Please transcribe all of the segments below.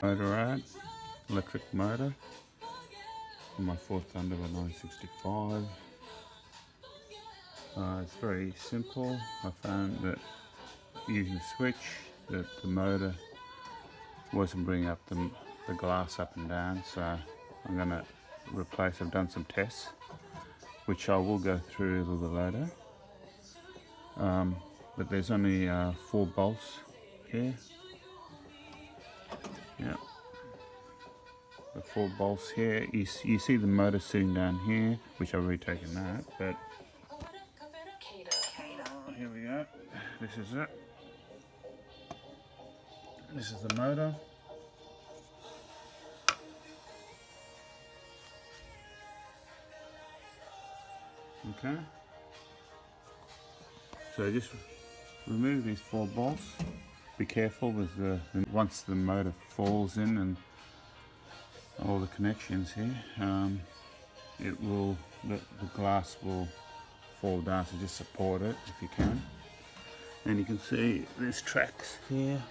Motor ad, electric motor for my Ford Thunderbird 965. It's very simple. I found that using the switch that the motor wasn't bringing up the glass up and down, so I'm going to replace. I've done some tests which I will go through a little bit later, but there's only 4 bolts here. Yeah, the 4 bolts here. You see the motor sitting down here, which I've already taken that, but here we go. This is it. This is the motor. Okay. So just remove these 4 bolts. Be careful with once the motor falls in and all the connections here, the glass will fall down, so just support it if you can. And you can see there's tracks here.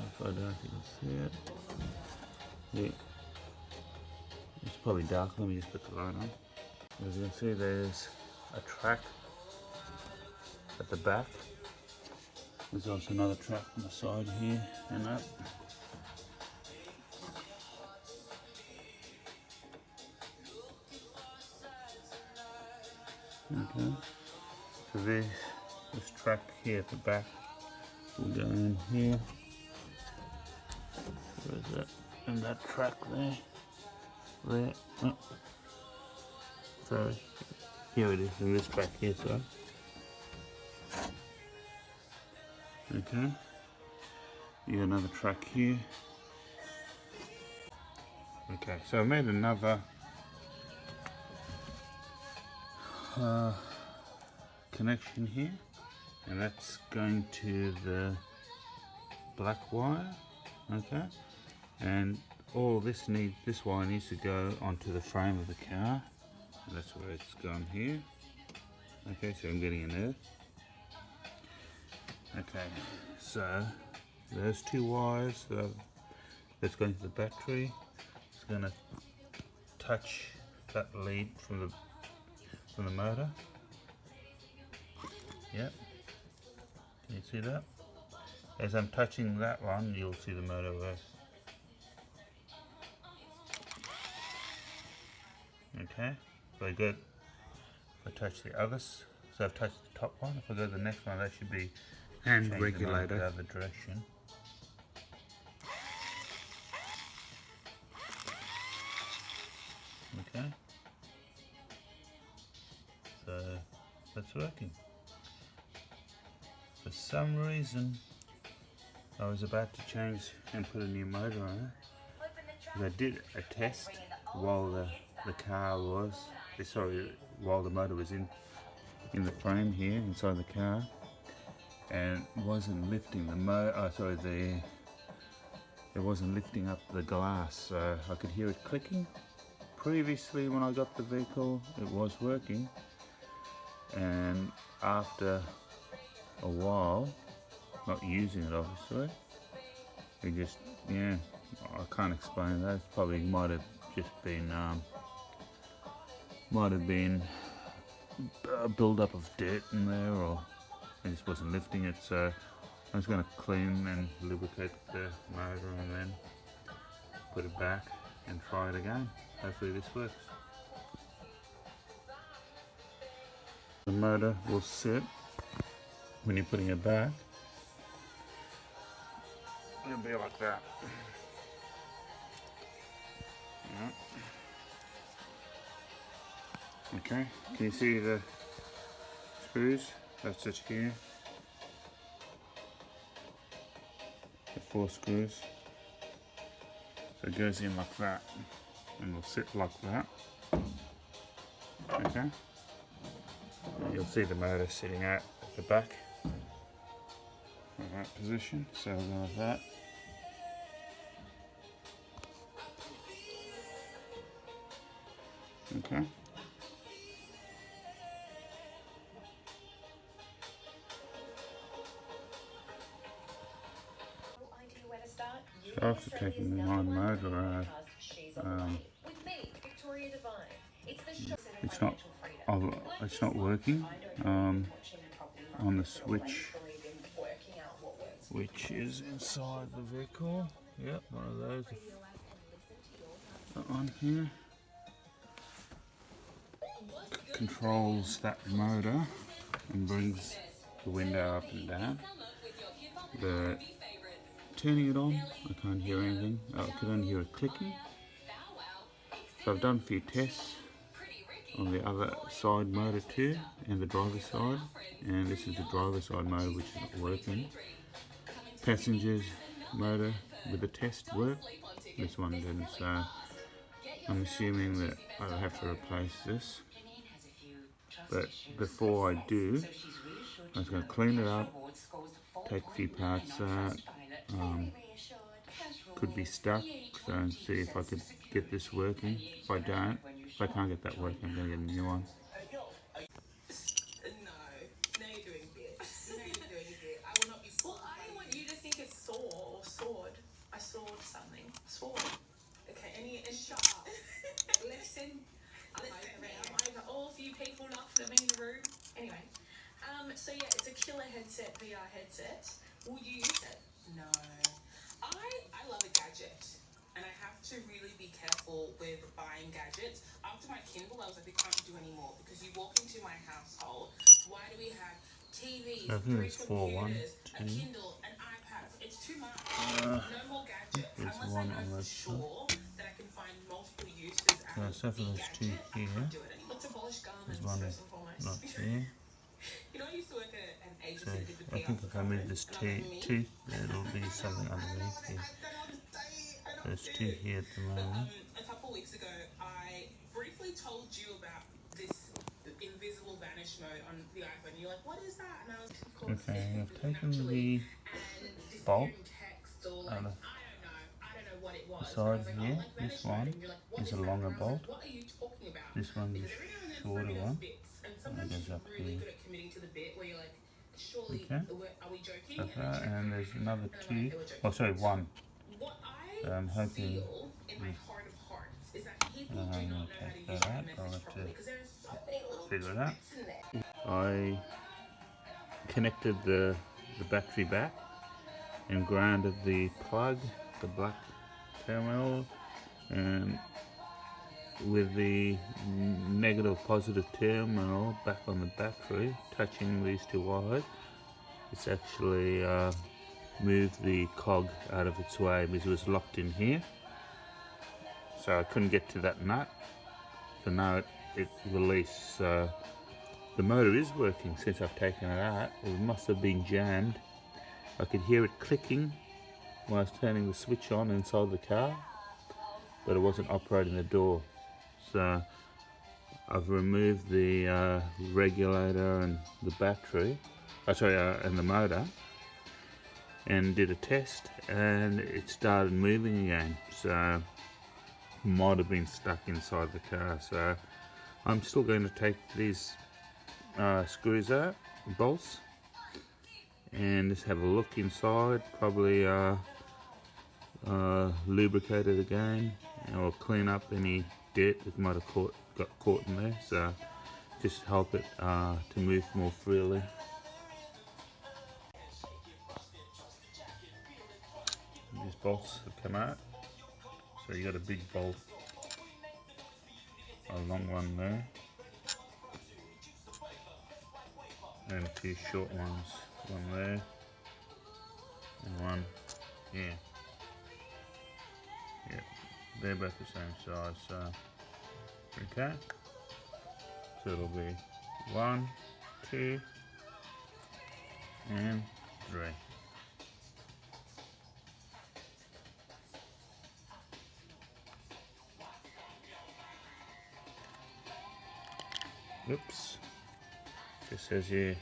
If I don't know if you can see it. Yeah. It's probably dark, let me just put the light on. As you can see, there's a track at the back. There's also another track on the side here and up. Okay, so this track here at the back will go in here. Where is that? And that track there. There. Oh. Sorry. Here it is, in this back here, sorry. Okay. You got another track here. Okay, so I made another connection here, and that's going to the black wire. Okay, and all this wire needs to go onto the frame of the car, and that's where it's gone here. Okay, so I'm getting an earth. Okay, so those 2 wires that's going to the battery. It's going to touch that lead from the motor. Yep. Can you see that? As I'm touching that one, you'll see the motor work. Okay. So if I touch the others, so I've touched the top one. If I go to the next one, that should be and regulator the other direction. Okay. So that's working. For some reason, I was about to change and put a new motor on it. Because I did a test while while the motor was in the frame here inside the car, and wasn't lifting the motor. It wasn't lifting up the glass, so I could hear it clicking. Previously, when I got the vehicle, it was working, and after a while, not using it obviously, it just, yeah, I can't explain that. It probably might have been a build-up of dirt in there, or I just wasn't lifting it. So I'm just going to clean and lubricate the motor and then put it back and try it again. Hopefully this works. The motor will sit when you're putting it back. It'll be like that. Yeah. Okay, can you see the screws? That's it here. The 4 screws. So it goes in like that, and will sit like that. Okay. And you'll see the motor sitting out at the back in that position. So we'll go like that. Okay. after taking my motor out, it's not working on the switch, which is inside the vehicle. Yep, one of those. That one here controls that motor and brings the window up and down. But turning it on, I can't hear anything. I can only hear it clicking. So I've done a few tests on the other side motor too, and the driver's side, and this is the driver's side motor which is not working. Passenger's motor with the test worked, this one didn't, so I'm assuming that I'll have to replace this. But before I do, I'm just going to clean it up, take a few parts out, could be stuck, so see if I could get this working. If I can't get that working, I'm going to get a new one. So yeah, it's a killer headset, VR headset. Will you use it? No. I love a gadget, and I have to really be careful with buying gadgets. After my Kindle, I was like, we can't do anymore because you walk into my household. Why do we have TVs, 3 computers, a Kindle, an iPad? It's too much. No more gadgets. Unless I know for sure that I can find multiple uses out of the gadget, I can't do it anymore. Let's abolish garments first and foremost. Not here. You know, I used to work at an agency that did the I think if I move this tooth, there'll be something underneath here. There's two here at the moment. A couple of weeks ago, I briefly told you about this invisible vanish mode on the iPhone. You're like, what is that? And I was okay, I've taken the bolt out of the side here. This one is a longer bolt. This one's a shorter one. And it goes up here. Okay, and there's another two, oh sorry, one. So I'm hoping I'm going to take that out. I'll have to figure it out. I connected the battery back and grounded the plug, the black terminal, and with the negative positive terminal back on the battery, touching these two wires, it's actually moved the cog out of its way because it was locked in here. So I couldn't get to that nut. So now it released. So the motor is working since I've taken it out. It must have been jammed. I could hear it clicking when I was turning the switch on inside the car, but it wasn't operating the door. So I've removed the regulator and the battery, and the motor, and did a test, and it started moving again. So might have been stuck inside the car. So I'm still going to take these screws out, bolts, and just have a look inside. Probably lubricate it again, or clean up any dirt that might have got caught in there, so just help it to move more freely. These bolts have come out, so you got a big bolt, a long one there, and a few short ones, one there and one here. Yep, they're both the same size, so okay, so it'll be 1, 2 and 3. Oops, it says here,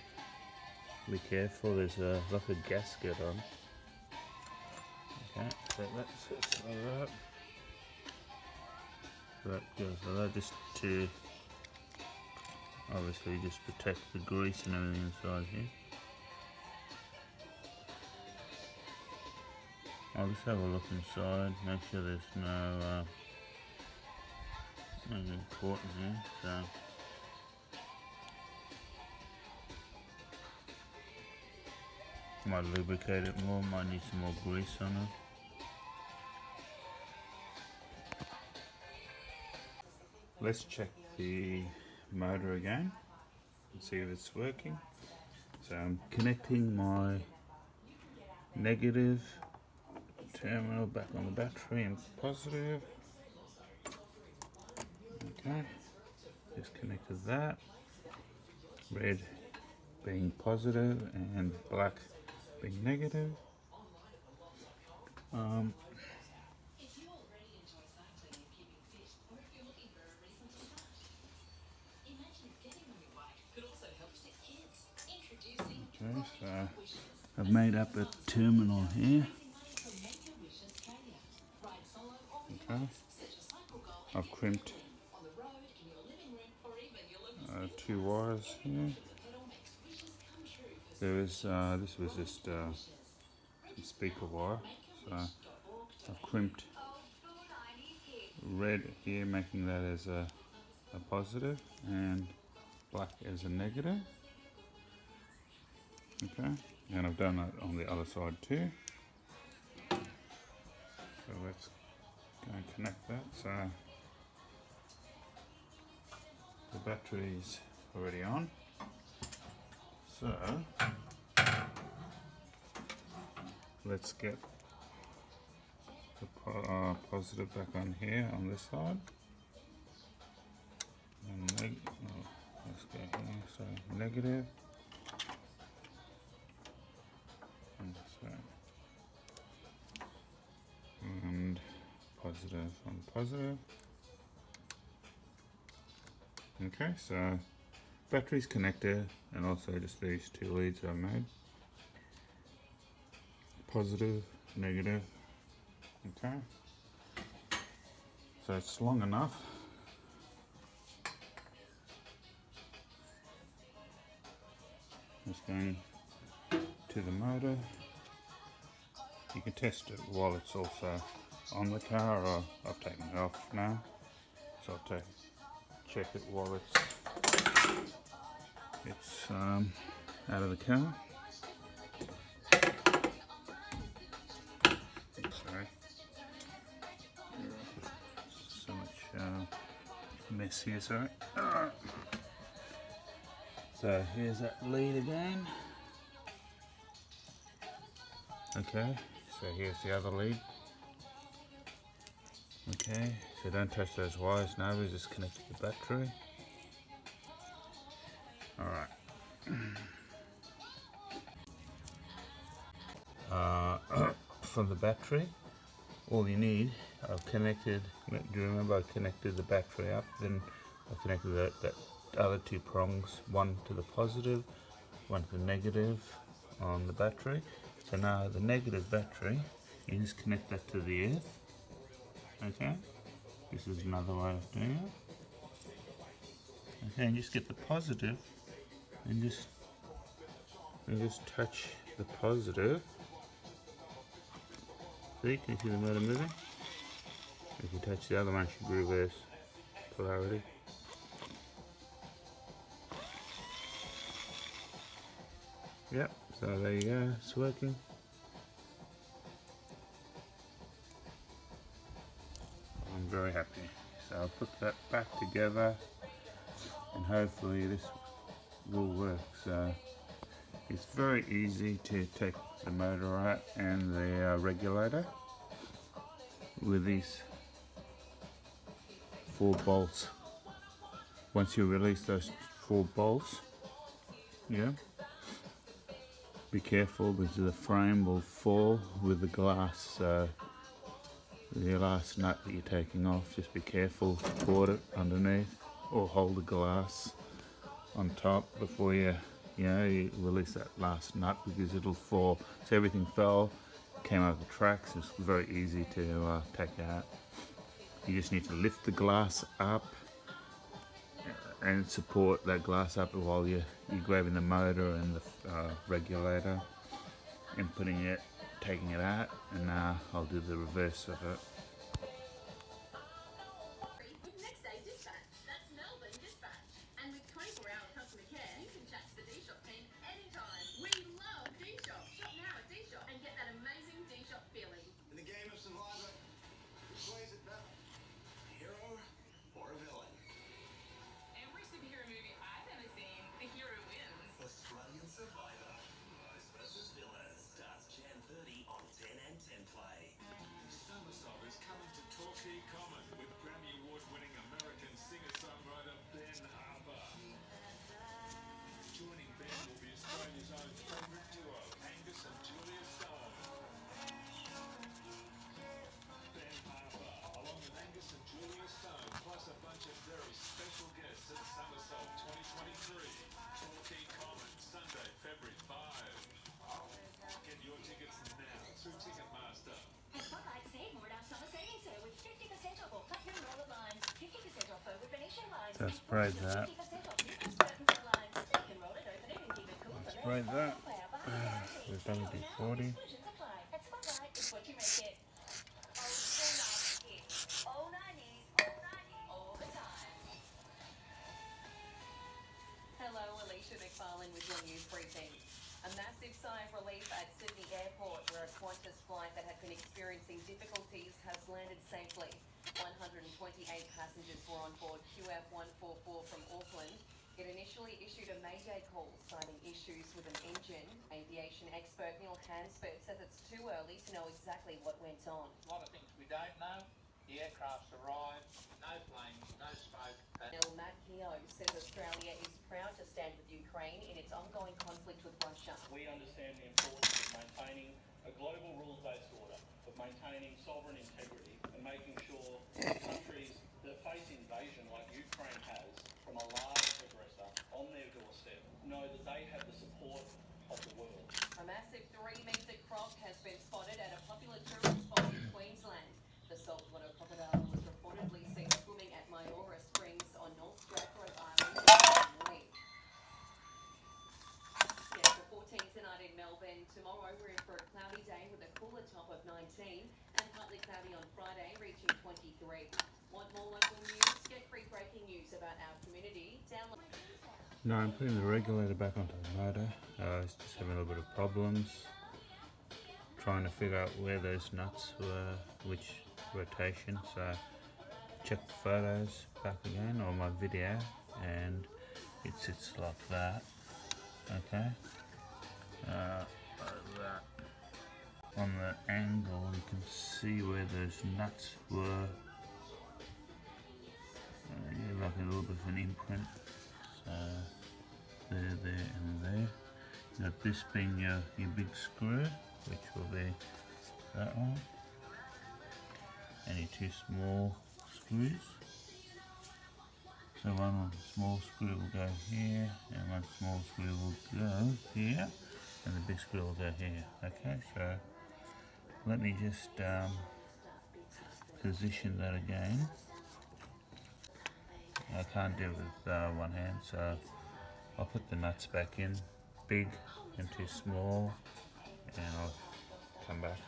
be careful, there's like a gasket on. Okay, so that's like that. That goes like that, just to obviously just protect the grease and everything inside here. I'll just have a look inside, make sure there's no nothing caught in here. So might lubricate it more, might need some more grease on it. Let's check the motor again and see if it's working. So I'm connecting my negative terminal back on the battery and positive. Okay, just connected that. Red being positive and black being negative. Okay, so I've made up a terminal here. Okay, I've crimped 2 wires here. This was just some speaker wire, so I've crimped red here, making that as a positive, and black as a negative. Okay, and I've done that on the other side too. So let's go and connect that. So the battery's already on. So let's get the positive back on here on this side. And let's go here. So negative. And positive on positive. Okay, so battery's connected, and also just these 2 leads I've made. Positive, negative. Okay, so it's long enough. Just going to the motor. You can test it while it's also on the car, or I've taken it off now, so I'll check it while it's out of the car. Sorry, so much mess here. Sorry. So here's that lead again. Okay, so here's the other lead. Okay, so don't touch those wires now, we just connected the battery. Alright. From the battery, all you need, I've connected, do you remember I connected the battery up, then I connected that other 2 prongs, one to the positive, one to the negative on the battery. So now the negative battery, you just connect that to the earth. Okay, this is another way of doing it. Okay, and just get the positive and just touch the positive. See, can you see the motor moving? If you touch the other one, it should reverse polarity. Yep, so there you go, it's working. I'm very happy. So I'll put that back together and hopefully this will work. So it's very easy to take the motor out and the regulator with these 4 bolts. Once you release those 4 bolts, yeah, be careful because the frame will fall with the glass. So the last nut that you're taking off, just be careful, support it underneath or hold the glass on top before you release that last nut, because it'll fall. So everything fell, came over the tracks. It's very easy to take out. You just need to lift the glass up and support that glass up while you're grabbing the motor and the regulator and putting it taking it out, and I'll do the reverse of it. With next day dispatch. That's Melbourne Dispatch. And with 24-hour customer care, you can chat to the D-Shop team anytime. We love D-Shop. Shop now at D-Shop and get that amazing D-Shop feeling. In the game of Survivor, who plays it better? A hero or a villain? Every superhero movie I've ever seen, the hero wins. Australian Survivor. Heroes versus villains starts Jan 30 on 10 and 10 Play. Summersoul is coming to Torquay Common with Grammy Award-winning American singer-songwriter Ben Harper. Joining Ben will be Australia's own favourite duo, Angus and Julia Stone. Ben Harper, along with Angus and Julia Stone, plus a bunch of very special guests at Summersoul 2023. Torquay Common, Sunday, February 5. Get your tickets now through Ticketmaster. And Spotlight save more at our summer savings sale with 50% off all platinum roller lines, 50% off over Venetian lines, So spray that. 50% off Nicholas Burton's lines. You can roll it, open it, and keep it cool for Spray less. that. Play our bar guarantee. There's WD-40. Exclusions apply. At Spotlight, it's what you make it. Old school 90s hits. All 90s, all the time. Hello, Alicia McFarlane with your news briefing. A massive sigh of relief at Sydney Airport, where a Qantas flight that had been experiencing difficulties has landed safely. 128 passengers were on board QF 144 from Auckland. It initially issued a mayday call citing issues with an engine. Aviation expert Neil Hansford says it's too early to know exactly what went on. A lot of things we don't know. The aircraft's arrived, no flames, no smoke. Colonel Matt Keogh says Australia is proud to stand with Ukraine in its ongoing conflict with Russia. We understand the importance of maintaining a global rules-based order, of maintaining sovereign integrity and making sure countries that face invasion like Ukraine has from a large aggressor on their doorstep know that they have the support of the world. A massive 3-metre croc has been spotted at a popular tourist spot in Queensland. The saltwater crocodile was reportedly seen swimming at Myora Springs on North Stradbroke Island this morning. Yeah, for 14 tonight in Melbourne. Tomorrow we're in for a cloudy day with a cooler top of 19 and partly cloudy on Friday, reaching 23. Want more local news? Get free breaking news about our community. Download. No, I'm putting the regulator back onto the motor. It's just having a little bit of problems. Trying to figure out where those nuts were, which rotation. So check the photos back again, or my video, and it sits like that. Okay. Like that. On the angle, you can see where those nuts were. Yeah, like a little bit of an imprint. So there, and there. You got this being your big screw, which will be that one. And your 2 small screws. So one small screw will go here, and one small screw will go here, and the big screw will go here. Okay, so let me just position that again. I can't do it with one hand, so I'll put the nuts back in, big and 2 small, and I'll come back.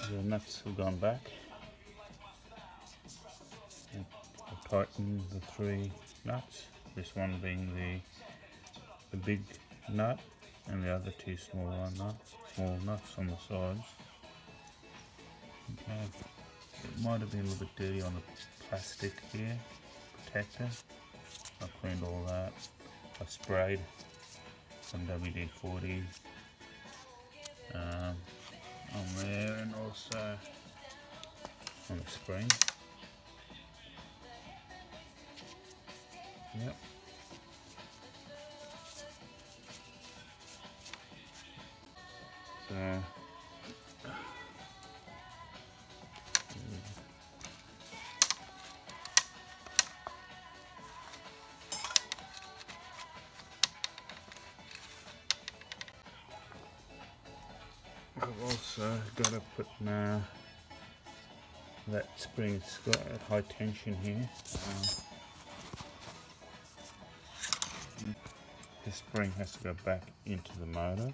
The nuts have gone back. And I'll tighten the 3 nuts, this one being the big nut, and the other 2 small nuts on the sides. Okay. It might have been a little bit dirty on the plastic here, protector. I cleaned all that. I sprayed some WD-40 on there, and also on the spring. Yep. So I've also got to put that spring, it's got a high tension here. The spring has to go back into the motor.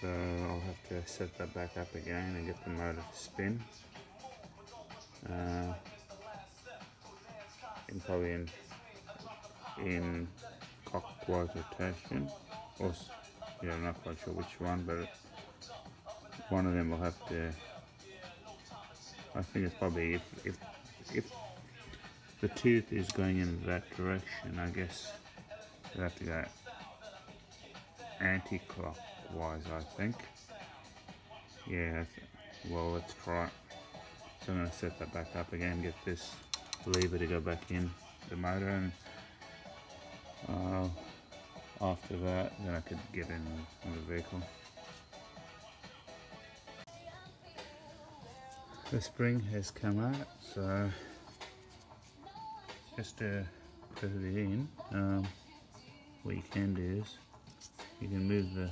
so I'll have to set that back up again and get the motor to spin. Probably in clockwise rotation, or yeah, I'm not quite sure which one, but one of them will have to. I think it's probably if the tooth is going in that direction, I guess you have to go anti-clockwise, I think. Yeah, well, let's try it. So I'm going to set that back up again, get this lever to go back in the motor, and after that then I could get in the vehicle. The spring has come out, so just to put it in, what you can do is you can move the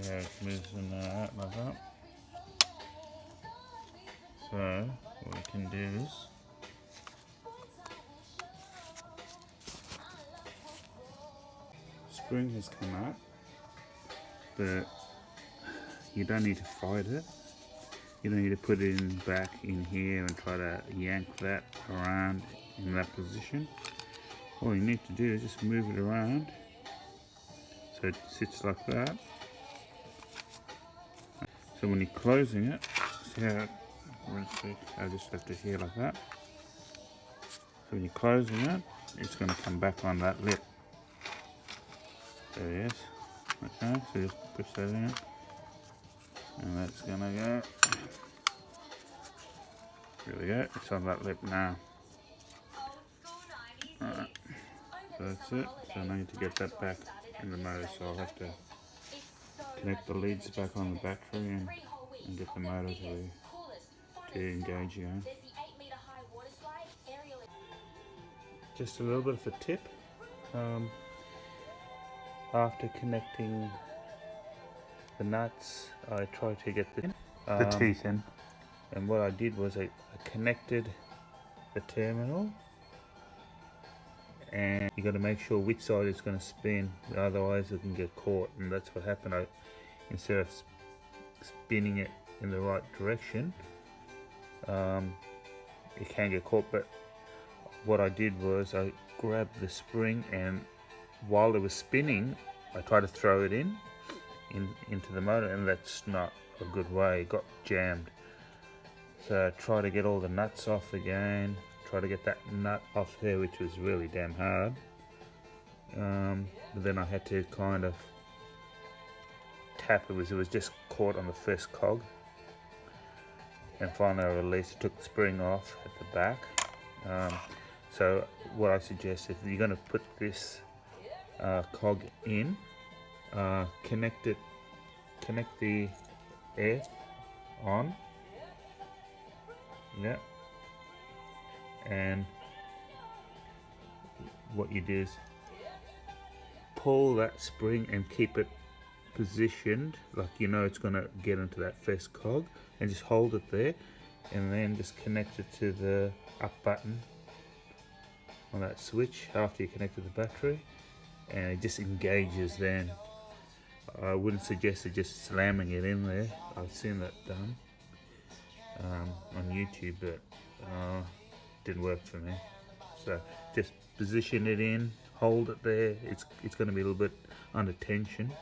yeah, it moves them out like that. So what you can do is spring has come out, but you don't need to fight it. You don't need to put it in back in here and try to yank that around in that position. All you need to do is just move it around so it sits like that. So when you're closing it, see how I just left it here like that. So when you're closing it, it's going to come back on that lip. There it is. Okay, so just push that in, and that's going to go. There we go, it's on that lip now. Alright, so that's it. So I need to get that back in the motor, so I'll have to connect the leads back on the battery and get the motor to engage again. Just a little bit of a tip. After connecting the nuts, I tried to get the teeth in. And what I did was I connected the terminal, and you got to make sure which side it's going to spin, otherwise it can get caught. And that's what happened. Instead of spinning it in the right direction, it can get caught. But what I did was I grabbed the spring, and while it was spinning, I tried to throw it into the motor, and that's not a good way. It got jammed. So try to get all the nuts off again. Try to get that nut off there, which was really damn hard. But then I had to kind of tap it. It was just caught on the first cog. And finally I released it, took the spring off at the back. So what I suggest, if you're going to put this cog in, connect the air on. Yeah, and what you do is pull that spring and keep it positioned like you know it's going to get into that first cog, and just hold it there, and then just connect it to the up button on that switch after you connect to the battery, and it just engages then. I wouldn't suggest just slamming it in there. I've seen that done on YouTube, but didn't work for me. So just position it in, hold it there. It's going to be a little bit under tension.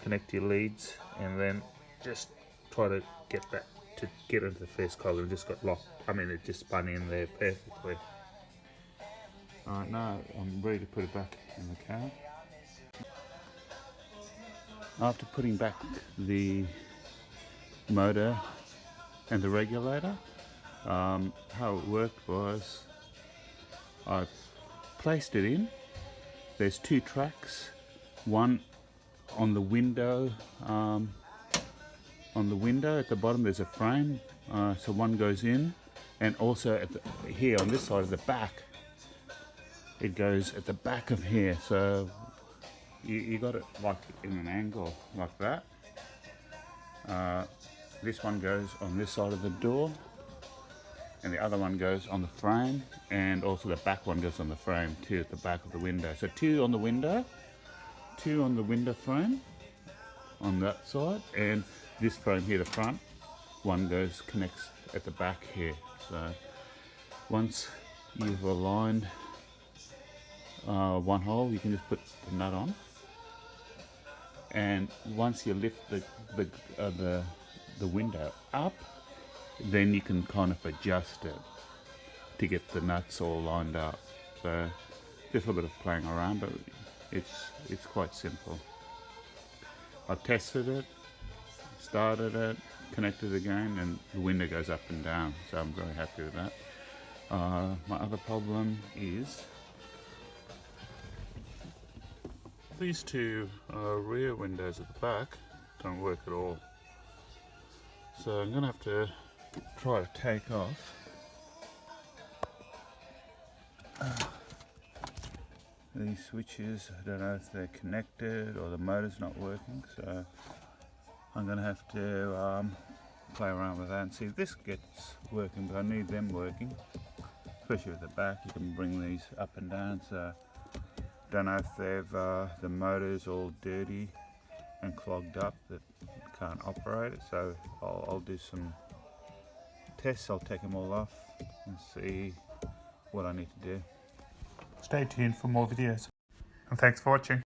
Connect your leads, and then just try to get into the first cog. It just got locked. I mean, it just spun in there perfectly. Alright, now I'm ready to put it back in the car. After putting back the motor and the regulator, how it worked was I placed it in. There's two tracks, one on the window. On the window at the bottom there's a frame, so one goes in, and also here on this side of the back, it goes at the back of here. So you got it like in an angle like that. This one goes on this side of the door, and the other one goes on the frame, and also the back one goes on the frame too, at the back of the window. So 2 on the window, 2 on the window frame on that side, and this frame here, the front one connects at the back here. So once you've aligned one hole, you can just put the nut on, and once you lift the window up, then you can kind of adjust it to get the nuts all lined up. So just a little bit of playing around, but it's quite simple. I've tested it, started it, connected again, and the window goes up and down, so I'm very happy with that. My other problem is these 2 rear windows at the back don't work at all. So I'm going to have to try to take off these switches. I don't know if they're connected or the motor's not working, so I'm going to have to play around with that and see if this gets working, but I need them working, especially with the back. You can bring these up and down, so don't know if they've the motor's all dirty and clogged up that can't operate it. So I'll do some tests. I'll take them all off and see what I need to do. Stay tuned for more videos, and thanks for watching.